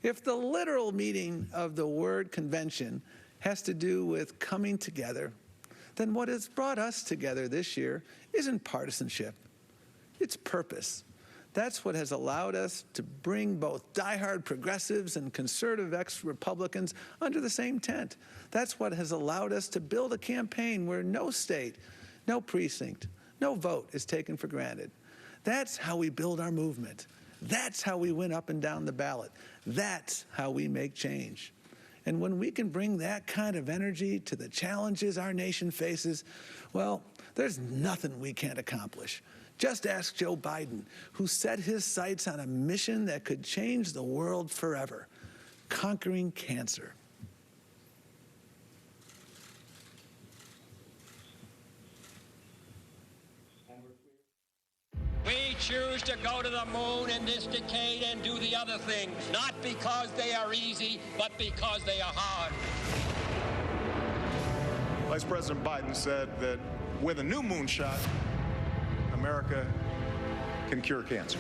If the literal meaning of the word convention has to do with coming together, then what has brought us together this year isn't partisanship, it's purpose. That's what has allowed us to bring both diehard progressives and conservative ex-Republicans under the same tent. That's what has allowed us to build a campaign where no state, no precinct, no vote is taken for granted. That's how we build our movement. That's how we win up and down the ballot. That's how we make change. And when we can bring that kind of energy to the challenges our nation faces, well, there's nothing we can't accomplish. Just ask Joe Biden, who set his sights on a mission that could change the world forever, conquering cancer. We choose to go to the moon in this decade and do the other things, not because they are easy, but because they are hard. Vice President Biden said that with a new moonshot, America can cure cancer.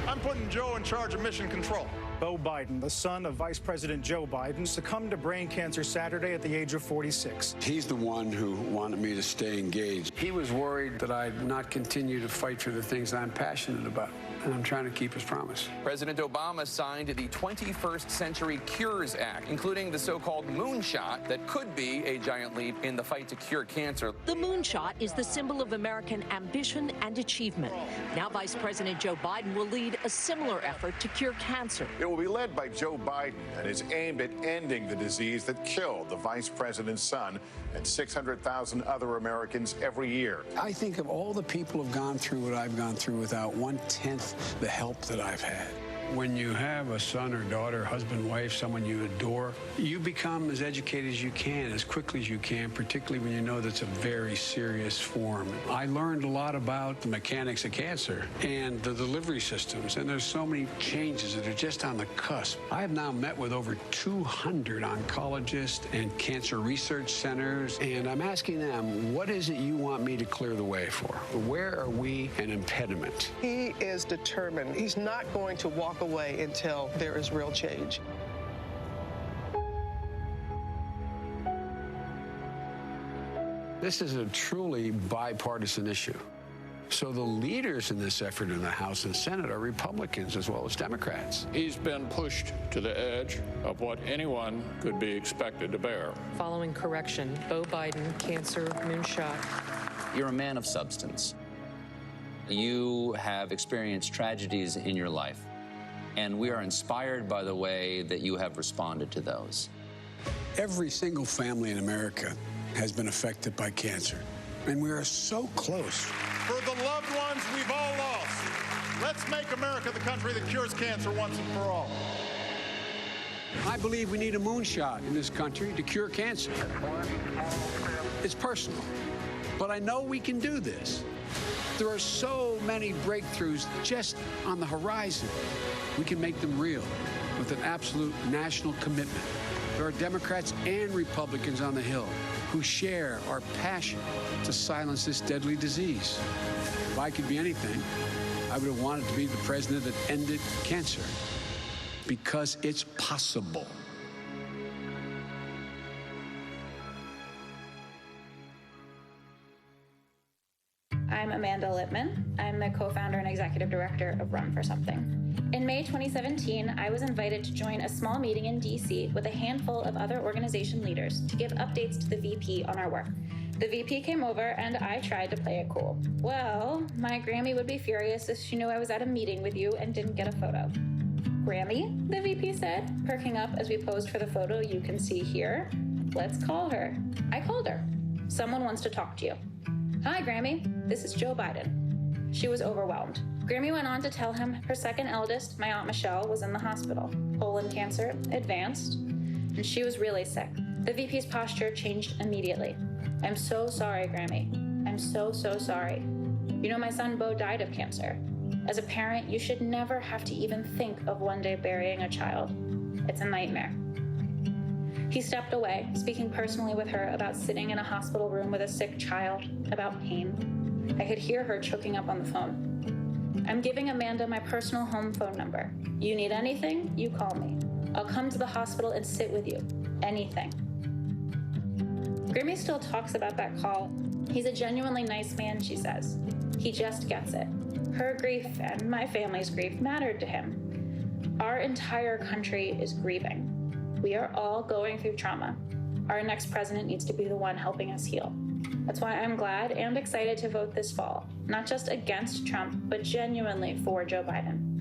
I'm putting Joe in charge of mission control. Beau Biden, the son of Vice President Joe Biden, succumbed to brain cancer Saturday at the age of 46. He's the one who wanted me to stay engaged. He was worried that I'd not continue to fight for the things I'm passionate about, and I'm trying to keep his promise. President Obama signed the 21st Century Cures Act, including the so-called moonshot that could be a giant leap in the fight to cure cancer. The moonshot is the symbol of American ambition and achievement. Now Vice President Joe Biden will lead a similar effort to cure cancer. It will be led by Joe Biden and is aimed at ending the disease that killed the vice president's son and 600,000 other Americans every year. I think of all the people who've gone through what I've gone through without 1/10 the help that I've had. When you have a son or daughter, husband, wife, someone you adore, you become as educated as you can, as quickly as you can, particularly when you know that's a very serious form. I learned a lot about the mechanics of cancer and the delivery systems, and there's so many changes that are just on the cusp. I have now met with over 200 oncologists and cancer research centers, and I'm asking them, what is it you want me to clear the way for? Where are we an impediment? He is determined. He's not going to walk away until there is real change. This is a truly bipartisan issue. So the leaders in this effort in the House and Senate are Republicans as well as Democrats. He's been pushed to the edge of what anyone could be expected to bear. Following correction, Beau Biden, cancer, moonshot. You're a man of substance. You have experienced tragedies in your life, and we are inspired by the way that you have responded to those. Every single family in America has been affected by cancer, and we are so close. For the loved ones we've all lost, let's make America the country that cures cancer once and for all. I believe we need a moonshot in this country to cure cancer. It's personal, but I know we can do this. There are so many breakthroughs just on the horizon. We can make them real with an absolute national commitment. There are Democrats and Republicans on the Hill who share our passion to silence this deadly disease. If I could be anything, I would have wanted to be the president that ended cancer, because it's possible. I'm Amanda Littman. I'm the co-founder and executive director of Run for Something. In May 2017, I was invited to join a small meeting in DC with a handful of other organization leaders to give updates to the VP on our work. The VP came over and I tried to play it cool. Well, my Grammy would be furious if she knew I was at a meeting with you and didn't get a photo. Grammy, the VP said, perking up as we posed for the photo you can see here. Let's call her. I called her. Someone wants to talk to you. Hi, Grammy. This is Joe Biden. She was overwhelmed. Grammy went on to tell him her second eldest, my Aunt Michelle, was in the hospital. Colon cancer, advanced, and she was really sick. The VP's posture changed immediately. I'm so sorry, Grammy. I'm so sorry. You know, my son Beau died of cancer. As a parent, you should never have to even think of one day burying a child. It's a nightmare. He stepped away, speaking personally with her about sitting in a hospital room with a sick child, about pain. I could hear her choking up on the phone. I'm giving Amanda my personal home phone number. You need anything, you call me. I'll come to the hospital and sit with you. Anything. Grimmy still talks about that call. He's a genuinely nice man, she says. He just gets it. Her grief and my family's grief mattered to him. Our entire country is grieving. We are all going through trauma. Our next president needs to be the one helping us heal. That's why I'm glad and excited to vote this fall, not just against Trump, but genuinely for Joe Biden.